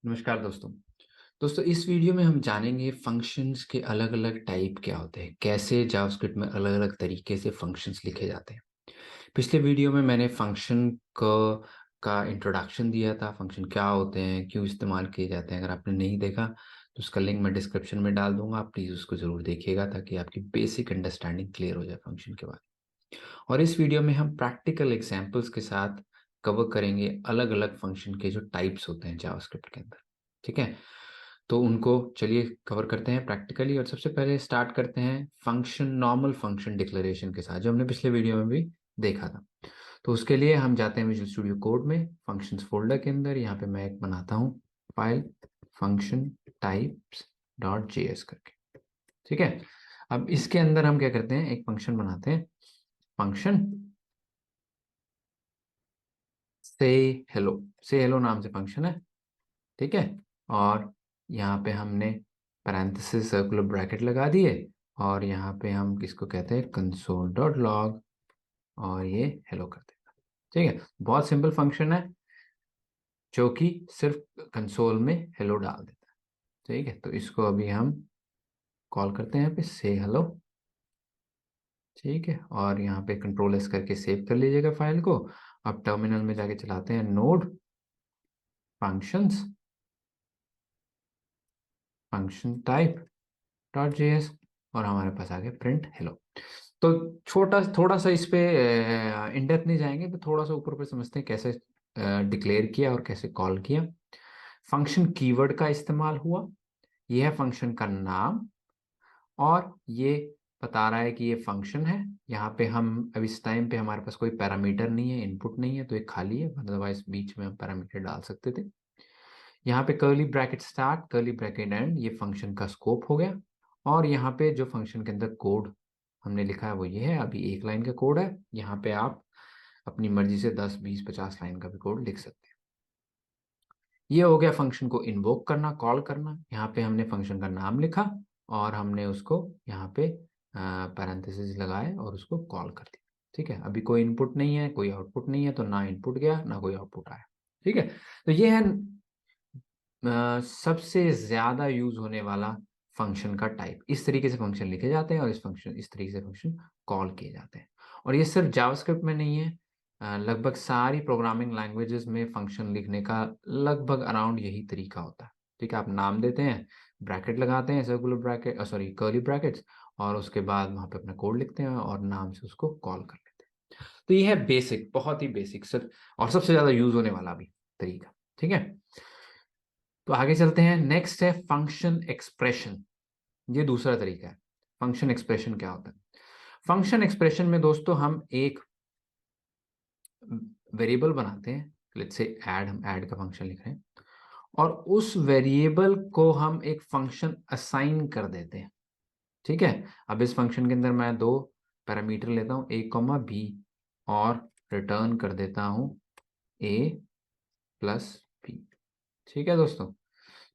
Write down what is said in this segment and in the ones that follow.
नमस्कार दोस्तों। दोस्तों इस वीडियो में हम जानेंगे फंक्शंस के अलग-अलग टाइप क्या होते हैं, कैसे जावास्क्रिप्ट में अलग-अलग तरीके से फंक्शंस लिखे जाते हैं। पिछले वीडियो में मैंने फंक्शन का इंट्रोडक्शन दिया था, फंक्शन क्या होते हैं, क्यों इस्तेमाल किए जाते हैं। अगर आपने नहीं देखा तो उसका लिंक मैं डिस्क्रिप्शन में डाल दूँगा, आप प्लीज़ उसको ज़रूर देखिएगा ताकि आपकी बेसिक अंडरस्टैंडिंग क्लियर हो जाए फंक्शन के बारे में। और इस वीडियो में हम प्रैक्टिकल एग्जांपल्स के साथ कवर करेंगे अलग-अलग फंक्शन के जो टाइप्स होते हैं जावास्क्रिप्ट के अंदर। ठीक है? तो उनको चलिए कवर करते हैं प्रैक्टिकली और सबसे पहले स्टार्ट करते हैं फंक्शन नॉर्मल फंक्शन डिक्लेरेशन के साथ जो हमने पिछले वीडियो में भी देखा था। तो उसके लिए हम जाते हैं विजुअल स्टूडियो कोड में फंक्शंस फोल्डर के अंदर। यहाँ पे मैं एक बनाता हूँ file function types dot JS करके। ठीक है, अब इसके अंदर हम क्या करते हैं, एक फंक्शन बनाते हैं, फंक्शन से हेलो नाम से फंक्शन है। ठीक है, और यहाँ पे हमने पैरेंथेसिस सर्कुलर ब्रैकेट लगा दिए और यहाँ पे हम किसको कहते हैं कंसोल डॉट लॉग और ये हेलो कर देगा। ठीक है, बहुत सिंपल फंक्शन है जो कि सिर्फ कंसोल में हेलो डाल देता है। ठीक है, तो इसको अभी हम कॉल करते हैं यहाँ पे से हेलो। ठीक है, और यहाँ पे कंट्रोल एस करके सेव कर लीजिएगा फाइल को। अब टर्मिनल में जाके चलाते हैं node functions function type dot JS और हमारे पास आ गया प्रिंट हेलो। तो छोटा थोड़ा सा इस पे इन डेप्थ नहीं जाएंगे, तो थोड़ा सा ऊपर ऊपर समझते हैं कैसे डिक्लेयर किया और कैसे कॉल किया। फंक्शन कीवर्ड का इस्तेमाल हुआ, यह है फंक्शन का नाम और ये बता रहा है कि ये फंक्शन है। यहाँ पे हम अब इस टाइम पे हमारे पास कोई पैरामीटर नहीं है, इनपुट नहीं है, तो ये खाली है, अदरवाइज बीच में हम पैरामीटर डाल सकते थे। यहाँ पे curly bracket start curly bracket and ये फंक्शन का स्कोप हो गया। और यहाँ पे जो फंक्शन के अंदर कोड हमने लिखा है वो ये है, अभी एक लाइन का कोड है। यहाँ पे आप अपनी मर्जी से 10 20 50 लाइन का भी कोड लिख सकते हैं। ये हो गया फंक्शन को इन्वोक करना, कॉल करना। यहाँ पे हमने फंक्शन का नाम लिखा और हमने उसको यहाँ पे पैरेंथेसिस लगाए और उसको कॉल कर दिया। ठीक है, अभी कोई इनपुट नहीं है, कोई आउटपुट नहीं है, तो ना इनपुट गया ना कोई आउटपुट आया। ठीक है, तो ये है सबसे ज्यादा यूज होने वाला फंक्शन का टाइप। इस तरीके से फंक्शन लिखे जाते हैं और इस तरीके से फंक्शन कॉल किए जाते हैं। और ये सिर्फ जावास्क्रिप्ट में नहीं है, लगभग सारी प्रोग्रामिंग लैंग्वेजेस में फंक्शन लिखने का लगभग अराउंड यही तरीका होता है। ठीक है, आप नाम देते हैं, ब्रैकेट लगाते हैं, circular bracket sorry curly brackets, और उसके बाद वहां पे अपना कोड लिखते हैं और नाम से उसको कॉल कर लेते हैं। तो ये है बेसिक, बहुत ही बेसिक सर, और सबसे ज्यादा यूज होने वाला भी तरीका। ठीक है, तो आगे चलते हैं। नेक्स्ट है फंक्शन एक्सप्रेशन। ये दूसरा तरीका है। फंक्शन एक्सप्रेशन क्या होता है? फंक्शन एक्सप्रेशन में दोस्तों हम एक वेरिएबल बनाते हैं, लेट्स से ऐड, हम ऐड का फंक्शन लिख रहे हैं और उस वेरिएबल को हम एक फंक्शन असाइन कर देते हैं। ठीक है, अब इस फंक्शन के अंदर मैं दो पैरामीटर लेता हूं, ए कॉमा बी, और रिटर्न कर देता हूं ए प्लस बी। ठीक है दोस्तों,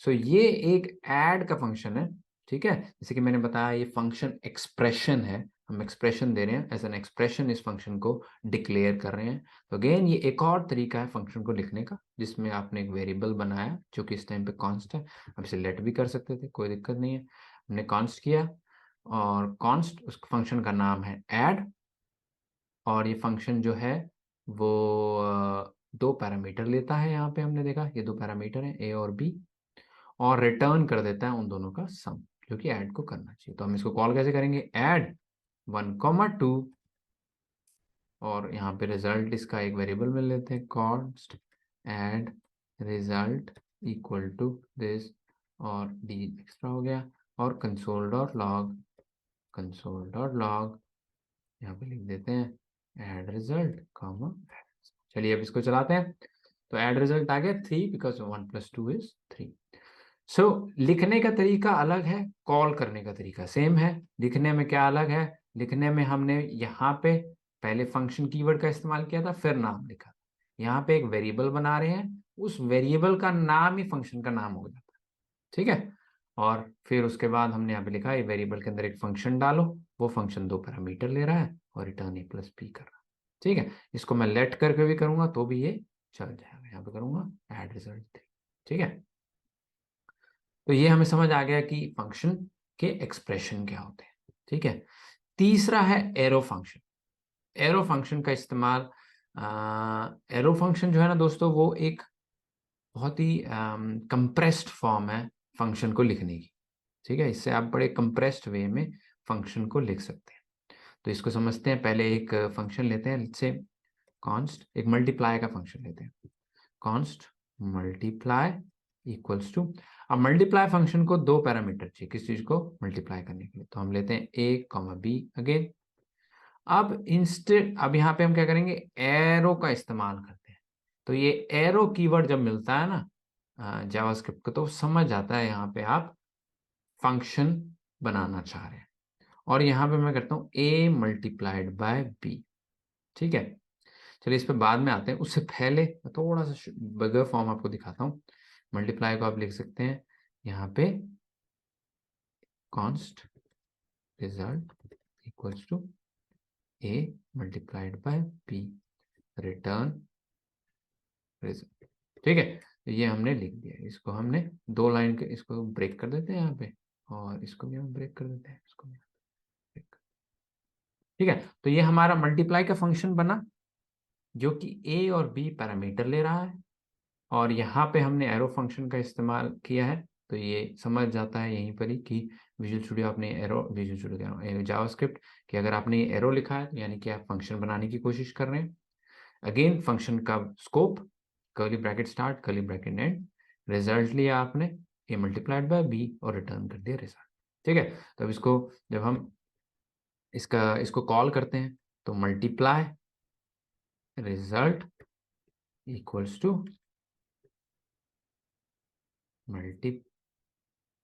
सो ये एक ऐड का फंक्शन है। ठीक है, जैसे कि मैंने बताया ये फंक्शन एक्सप्रेशन है, हम एक्सप्रेशन दे रहे हैं, एज एन एक्सप्रेशन इस फंक्शन को डिक्लेयर कर रहे हैं। तो अगेन ये एक और तरीका है फंक्शन को लिखने का, जिसमें आपने एक वेरिएबल बनाया जो कि इस टाइम पे कॉन्स्ट है। हम इसे लेट भी कर सकते थे, कोई दिक्कत नहीं है। हमने कॉन्स्ट किया और कॉन्स्ट उस फंक्शन का नाम है ऐड, और ये फंक्शन जो है वो दो पैरामीटर लेता है। यहाँ पे हमने देखा ये दो पैरामीटर हैं ए और बी, और रिटर्न कर देता है उन दोनों का सम, जो कि ऐड को करना चाहिए। तो हम इसको कॉल कैसे करेंगे, ऐड 1,2, और यहाँ पे रिजल्ट इसका एक वेरिएबल में लेते हैं, const add result equal to this, और डी एक्स्ट्रा हो गया, और कंसोल डॉट लॉग यहाँ पे लिख देते हैं ऐड रिजल्ट कॉमा। चलिए अब इसको चलाते हैं, तो ऐड रिजल्ट आ गया 3 बिकॉज 1 + 2 = 3। सो लिखने का तरीका अलग है, कॉल करने का तरीका सेम है। लिखने में क्या अलग है, लिखने में हमने यहाँ पे पहले फंक्शन कीवर्ड का इस्तेमाल किया था, फिर नाम लिखा। यहाँ पे एक वेरिएबल बना रहे हैं, उस वेरिएबल का नाम ही फंक्शन का नाम हो जाता है। ठीक है, और फिर उसके बाद हमने यहाँ पे लिखा है वेरिएबल के अंदर एक फंक्शन डालो, वो फंक्शन दो पैरामीटर ले रहा है और रिटर्न ए प्लस बी कर रहा है। ठीक है, इसको मैं लेट करके भी करूंगा तो भी ये चल जाएगा। यहाँ पे करूंगा ऐड रिजल्ट 3। ठीक है, तो ये हमें समझ आ गया कि फंक्शन के एक्सप्रेशन क्या होते हैं। ठीक है, तीसरा है एरो फंक्शन। एरो फंक्शन का इस्तेमाल, एरो फंक्शन जो है ना दोस्तों, वो एक बहुत ही कंप्रेस्ड फॉर्म है फंक्शन को लिखने की। ठीक है, इससे आप बड़े कंप्रेस्ड वे में फंक्शन को लिख सकते हैं। तो इसको समझते हैं। पहले एक फंक्शन लेते हैं, जैसे कॉन्स्ट, एक मल्टीप्लाई का फंक्शन लेते हैं। कॉन्स्ट मल्टीप्लाई इक्वल्स टू, अब मल्टीप्लाई फंक्शन को दो पैरामीटर चाहिए किस चीज को मल्टीप्लाई करने के लिए, तो हम लेते हैं ए कॉमा बी अगेन। अब इंस्टेड, अब यहाँ पे हम क्या करेंगे, एरो का इस्तेमाल करते हैं। तो ये एरो कीवर्ड जब मिलता है ना जावास्क्रिप्ट को, तो समझ जाता है यहाँ पे आप फंक्शन बनाना चाह रहे हैं। और यहाँ पे मैं करता हूँ ए मल्टीप्लाइड बाय बी। ठीक है, चलिए इस पे बाद में आते हैं। उससे पहले मैं थोड़ा सा बगर फॉर्म आपको दिखाता हूँ। मल्टीप्लाई को आप लिख सकते हैं यहाँ पे const result equals to a multiplied by b return result. ठीक है, तो ये हमने लिख दिया। इसको हमने दो लाइन के, इसको ब्रेक कर देते हैं यहाँ पे, और इसको भी हम ब्रेक कर देते हैं, इसको भी ब्रेक। ठीक है, तो ये हमारा मल्टीप्लाई का फंक्शन बना, जो कि ए और बी पैरामीटर ले रहा है। और यहाँ पे हमने एरो फंक्शन का इस्तेमाल किया है, तो ये समझ जाता है यहीं पर ही कि विजुअल स्टूडियो, आपने एरो, विजुअल स्टूडियो कह रहा हूँ, जावास्क्रिप्ट, कि अगर आपने एरो लिखा है तो यानी कि आप फंक्शन बनाने की कोशिश कर रहे हैं। अगेन फंक्शन का scope, curly bracket start, curly bracket and, result लिया आपने ए मल्टीप्लाइड बाय बी और रिटर्न कर दिया रिजल्ट। ठीक है, तो अब इसको जब हम इसको कॉल करते हैं, तो multiply result equals to multi,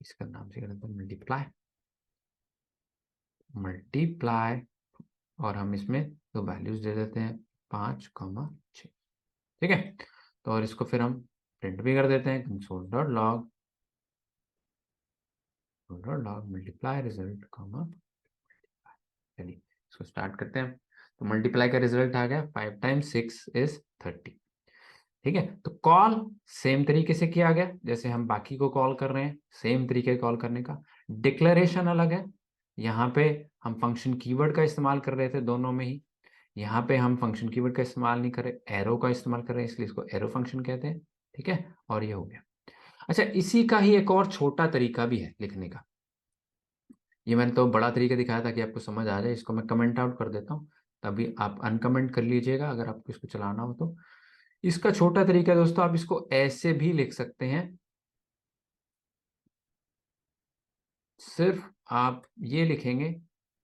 इसका नाम से करते हैं मल्टीप्लाई, मल्टीप्लाई, और हम इसमें दो वैल्यूज दे देते हैं 5,6। ठीक है, तो और इसको फिर हम प्रिंट भी कर देते हैं, console dot log, dot log multiply result comma. चलिए इसको स्टार्ट करते हैं। तो मल्टीप्लाई का रिजल्ट आ गया 5 टाइम्स 6 इज 30। ठीक है, तो कॉल सेम तरीके से किया गया जैसे हम बाकी को कॉल कर रहे हैं, सेम तरीके कॉल करने का। डिक्लेरेशन अलग है, यहाँ पे हम फंक्शन कीवर्ड का इस्तेमाल कर रहे थे दोनों में ही। यहाँ पे हम फंक्शन कीवर्ड का इस्तेमाल नहीं कर रहे, एरो का इस्तेमाल कर रहे हैं, इसलिए इसको एरो फंक्शन कहते हैं। ठीक है, और ये हो गया। अच्छा, इसी का ही एक और छोटा तरीका भी है लिखने का। ये मैंने तो बड़ा तरीका दिखाया था कि आपको समझ आ जाए, इसको मैं कमेंट आउट कर देता हूँ, तभी आप अनकमेंट कर लीजिएगा अगर आपको इसको चलाना हो तो। इसका छोटा तरीका दोस्तों, आप इसको ऐसे भी लिख सकते हैं, सिर्फ आप ये लिखेंगे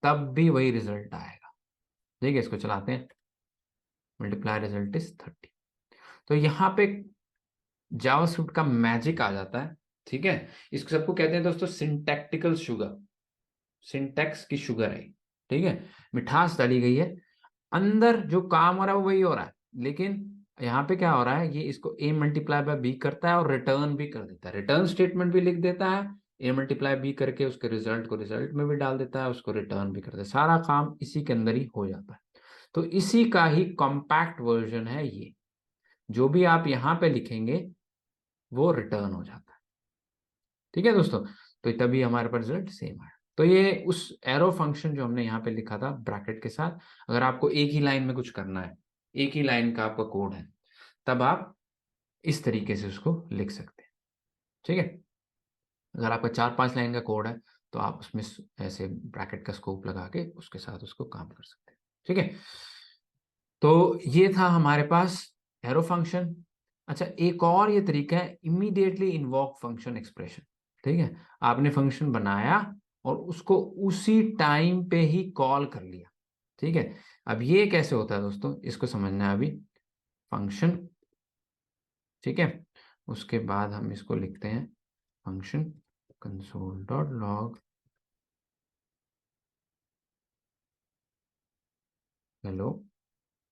तब भी वही रिजल्ट आएगा। ठीक है, इसको चलाते हैं, मल्टीप्लाई रिजल्ट इज 30। तो यहाँ पे जावास्क्रिप्ट का मैजिक आ जाता है। ठीक है, इसको सबको कहते हैं दोस्तों सिंटैक्टिकल शुगर, सिंटैक्स की शुगर है। ठीक है, मिठास डाली गई है, अंदर जो काम हो रहा है वो वही हो रहा है, लेकिन यहाँ पे क्या हो रहा है, ये इसको ए मल्टीप्लाई बाय बी करता है और रिटर्न भी कर देता है, रिटर्न स्टेटमेंट भी लिख देता है, ए मल्टीप्लाई बी करके उसके रिजल्ट को रिजल्ट में भी डाल देता है, उसको रिटर्न भी कर देता है, सारा काम इसी के अंदर ही हो जाता है। तो इसी का ही कॉम्पैक्ट वर्जन है ये, जो भी आप यहाँ पे लिखेंगे वो रिटर्न हो जाता है। ठीक है दोस्तों, तो तभी हमारे पास रिजल्ट सेम आया। तो ये उस एरो फंक्शन जो हमने यहाँ पे लिखा था ब्रैकेट के साथ, अगर आपको एक ही लाइन में कुछ करना है, एक ही लाइन का आपका कोड है, तब आप इस तरीके से उसको लिख सकते हैं। ठीक है, अगर आपका 4-5 लाइन का कोड है, तो आप उसमें ऐसे ब्रैकेट का स्कोप लगा के उसके साथ उसको काम कर सकते हैं। ठीक है, तो ये था हमारे पास एरो फंक्शन। अच्छा, एक और ये तरीका है इमीडिएटली इन्वोक फंक्शन एक्सप्रेशन। ठीक है, आपने फंक्शन बनाया और उसको उसी टाइम पे ही कॉल कर लिया। ठीक है, अब ये कैसे होता है दोस्तों, इसको समझना है अभी। फंक्शन, ठीक है, उसके बाद हम इसको लिखते हैं function console dot log hello,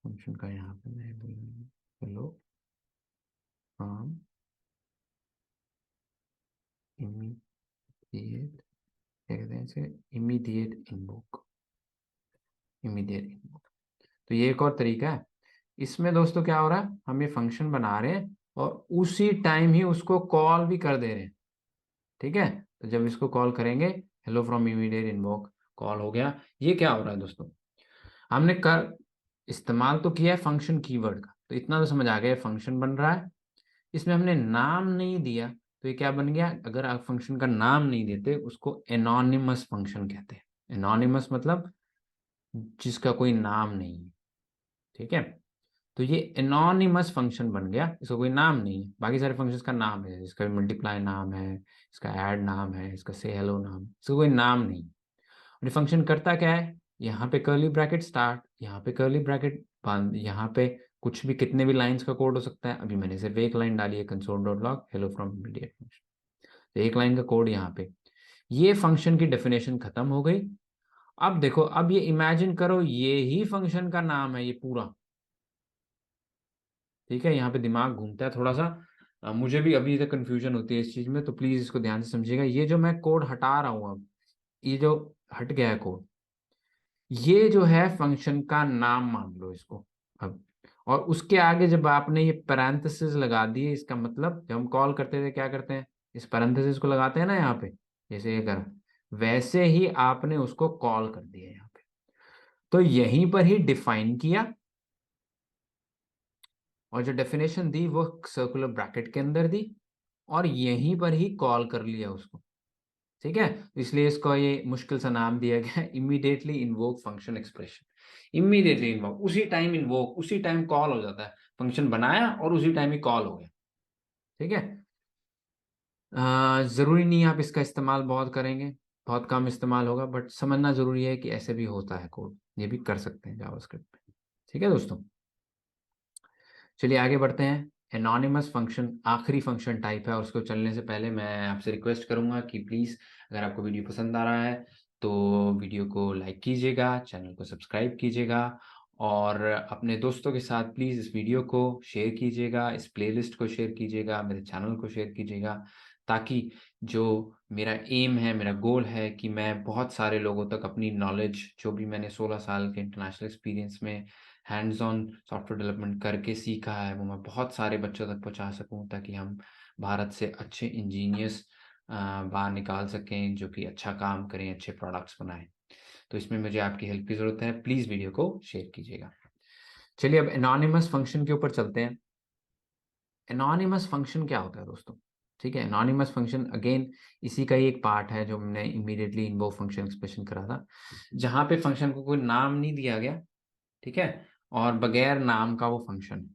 function का यहाँ पे मैं हेलो फ्रॉम इमीडिएट, क्या कहते हैं इसे, इमीडिएट इनवॉक, इमीडिएट इनवॉक। तो ये एक और तरीका है। इसमें दोस्तों क्या हो रहा है, हम ये फंक्शन बना रहे हैं और उसी टाइम ही उसको कॉल भी कर दे रहे हैं। ठीक है। तो जब इसको कॉल करेंगे hello from immediate invoke, call हो गया। ये क्या हो रहा है दोस्तों, हमने कर इस्तेमाल तो किया है फंक्शन कीवर्ड का, तो इतना तो समझ आ गया फंक्शन बन रहा है। इसमें हमने नाम नहीं दिया, तो ये क्या बन गया, अगर आप फंक्शन का नाम नहीं देते उसको एनोनिमस फंक्शन कहते हैं। एनोनिमस मतलब जिसका कोई नाम नहीं है, ठीक है। तो ये एनोनिमस फंक्शन बन गया, इसका कोई नाम नहीं है। बाकी सारे फंक्शंस का नाम है, इसका मल्टीप्लाई नाम है, इसका ऐड नाम है, इसका से हेलो नाम, इसका कोई नाम नहीं। और ये फंक्शन करता क्या है, यहाँ पे कर्ली ब्रैकेट स्टार्ट, यहाँ पे कर्ली ब्रैकेट बंद, यहाँ पे कुछ भी कितने भी लाइंस का कोड हो सकता है। अभी मैंने सिर्फ एक लाइन डाली है, console dot log hello from immediate function, तो एक लाइन का कोड यहाँ पे। ये फंक्शन की डेफिनेशन खत्म हो गई। अब देखो, अब ये इमेजिन करो ये ही फंक्शन का नाम है ये पूरा, ठीक है। यहाँ पे दिमाग घूमता है थोड़ा सा, मुझे भी अभी तक कंफ्यूजन होती है इस चीज में, तो प्लीज इसको ध्यान से समझिएगा। ये जो मैं कोड हटा रहा हूँ अब, ये जो हट गया है कोड, ये जो है फंक्शन का नाम मान लो इसको अब। और उसके आगे जब आपने ये पैरेंथेसिस लगा दिए, इसका मतलब जब हम कॉल करते थे क्या करते हैं, इस पैरेंथेसिस को लगाते हैं ना यहाँ पे, जैसे ये कर, वैसे ही आपने उसको कॉल कर दिया यहाँ पे। तो यहीं पर ही डिफाइन किया, और जो डेफिनेशन दी वो सर्कुलर ब्रैकेट के अंदर दी, और यहीं पर ही कॉल कर लिया उसको, ठीक है। इसलिए इसको ये मुश्किल सा नाम दिया गया है, immediately invoke function expression. Immediately invoke, उसी टाइम इन्वोक, उसी टाइम कॉल हो जाता है। फंक्शन बनाया और उसी टाइम ही कॉल हो गया, ठीक है। जरूरी नहीं है आप इसका इस्तेमाल बहुत करेंगे, बहुत कम इस्तेमाल होगा, बट समझना जरूरी है कि ऐसे भी होता है कोड, ये भी कर सकते हैं जावास्क्रिप्ट में, ठीक है दोस्तों। चलिए आगे बढ़ते हैं। एनोनिमस फंक्शन आखिरी फंक्शन टाइप है, और उसको चलने से पहले मैं आपसे रिक्वेस्ट करूंगा कि प्लीज़, अगर आपको वीडियो पसंद आ रहा है तो वीडियो को लाइक कीजिएगा, चैनल को सब्सक्राइब कीजिएगा, और अपने दोस्तों के साथ प्लीज़ इस वीडियो को शेयर कीजिएगा, इस प्लेलिस्ट को शेयर कीजिएगा, मेरे चैनल को शेयर कीजिएगा, ताकि जो मेरा एम है, मेरा गोल है कि मैं बहुत सारे लोगों तक अपनी नॉलेज, जो भी मैंने 16 साल के इंटरनेशनल एक्सपीरियंस में हैंड्स ऑन सॉफ्टवेयर डेवलपमेंट करके सीखा है, वो मैं बहुत सारे बच्चों तक पहुंचा सकूं, ताकि हम भारत से अच्छे इंजीनियर्स बाहर निकाल सकें, जो कि अच्छा काम करें, अच्छे प्रोडक्ट्स बनाएं। तो इसमें मुझे आपकी हेल्प की ज़रूरत है, प्लीज़ वीडियो को शेयर कीजिएगा। चलिए अब एनोनिमस फंक्शन के ऊपर चलते हैं। एनोनिमस फंक्शन क्या होता है दोस्तों, ठीक है। एनोनिमस फंक्शन अगेन इसी का ही एक पार्ट है जो हमने इमीडिएटली इन्वोक फंक्शन एक्सप्रेशन करा था, जहाँ पे फंक्शन को कोई नाम नहीं दिया गया, ठीक है, और बगैर नाम का वो फंक्शन है,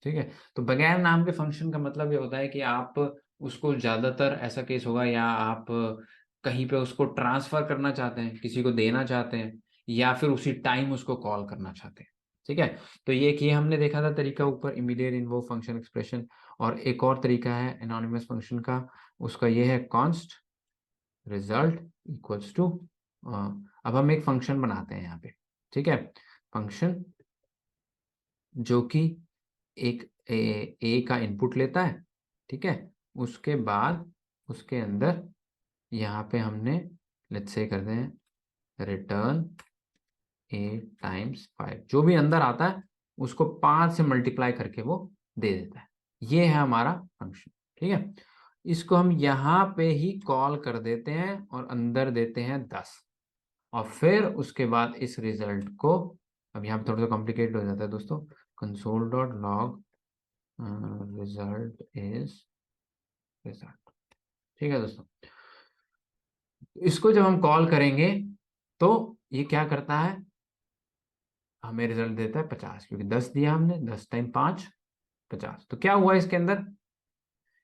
ठीक है। तो बगैर नाम के फंक्शन का मतलब ये होता है कि आप उसको, ज्यादातर ऐसा केस होगा, या आप कहीं पे उसको ट्रांसफर करना चाहते हैं, किसी को देना चाहते हैं, या फिर उसी टाइम उसको कॉल करना चाहते हैं, ठीक है। तो ये हमने देखा था तरीका ऊपर, इमीडिएट इन्वोक फंक्शन एक्सप्रेशन। और एक और तरीका है एनोनिमस फंक्शन का, उसका ये है कॉन्स्ट रिजल्ट इक्वल्स टू, अब हम एक फंक्शन बनाते हैं यहाँ पे, ठीक है। फंक्शन जो कि एक ए का इनपुट लेता है, ठीक है। उसके बाद उसके अंदर यहाँ पे हमने लेट्स से करते हैं रिटर्न ए टाइम्स 5, जो भी अंदर आता है उसको 5 से मल्टीप्लाई करके वो दे देता है। ये है हमारा फंक्शन, ठीक है। इसको हम यहाँ पे ही कॉल कर देते हैं और अंदर देते हैं 10, और फिर उसके बाद इस रिजल्ट को, अब यहाँ पे थोड़ा सा कॉम्प्लिकेटेड हो जाता है दोस्तों, console dot log result is result, ठीक है दोस्तों। इसको जब हम कॉल करेंगे तो ये क्या करता है, हमें रिजल्ट देता है 50, क्योंकि 10 दिया हमने, 10 टाइम 5 50। तो क्या हुआ इसके अंदर,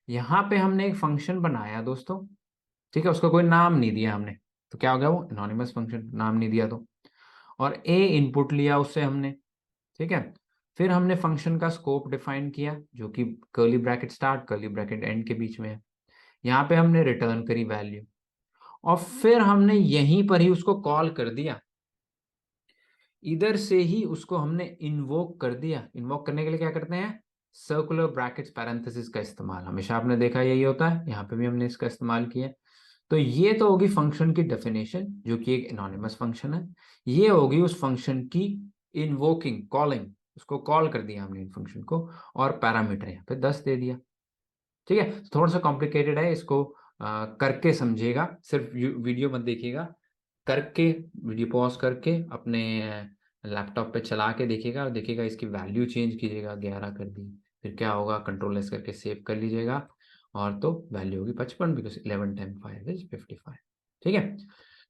यहाँ पे हमने एक फंक्शन बनाया दोस्तों, ठीक है, उसका कोई नाम नहीं दिया हमने, तो क्या हो गया, वो एनोनिमस फंक्शन, नाम नहीं दिया तो। और ए इनपुट लिया उससे हमने, ठीक है। फिर हमने फंक्शन का स्कोप डिफाइन किया, जो कि curly bracket start curly bracket and के बीच में है। यहाँ पे हमने रिटर्न करी वैल्यू, और फिर हमने यहीं पर ही उसको कॉल कर दिया, इधर से ही उसको हमने इन्वोक कर दिया। इन्वोक करने के लिए क्या करते हैं, सर्कुलर ब्रैकेट्स पैरेंथेसिस का इस्तेमाल, हमेशा आपने देखा यही होता है, यहाँ पे भी हमने इसका इस्तेमाल किया। तो ये तो होगी फंक्शन की डेफिनेशन, जो कि एक एनोनिमस फंक्शन है। ये होगी उस फंक्शन की इन्वोकिंग, कॉलिंग, उसको कॉल कर दिया हमने फंक्शन को, और पैरामीटर यहाँ पे 10 दे दिया, ठीक है। थोड़ा सा कॉम्प्लिकेटेड है, इसको करके समझिएगा, सिर्फ वीडियो मत देखिएगा, करके वीडियो पॉज करके अपने लैपटॉप पे चला के देखिएगा और देखिएगा, इसकी वैल्यू चेंज कीजिएगा, 11 कर दी, फिर क्या होगा, कंट्रोल एस करके सेव कर लीजिएगा, और तो वैल्यू होगी 55, बिकॉज 11 टाइम 5 इज 55। ठीक है,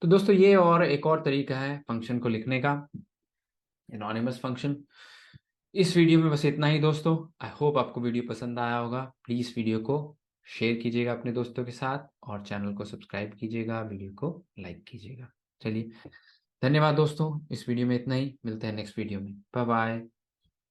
तो दोस्तों ये और एक और तरीका है फंक्शन को लिखने का, एनोनिमस फंक्शन। इस वीडियो में बस इतना ही दोस्तों। आई होप आपको वीडियो पसंद आया होगा। प्लीज़ वीडियो को शेयर कीजिएगा अपने दोस्तों के साथ, और चैनल को सब्सक्राइब कीजिएगा, वीडियो को लाइक कीजिएगा। चलिए, धन्यवाद दोस्तों। इस वीडियो में इतना ही, मिलते हैं नेक्स्ट वीडियो में। Bye bye.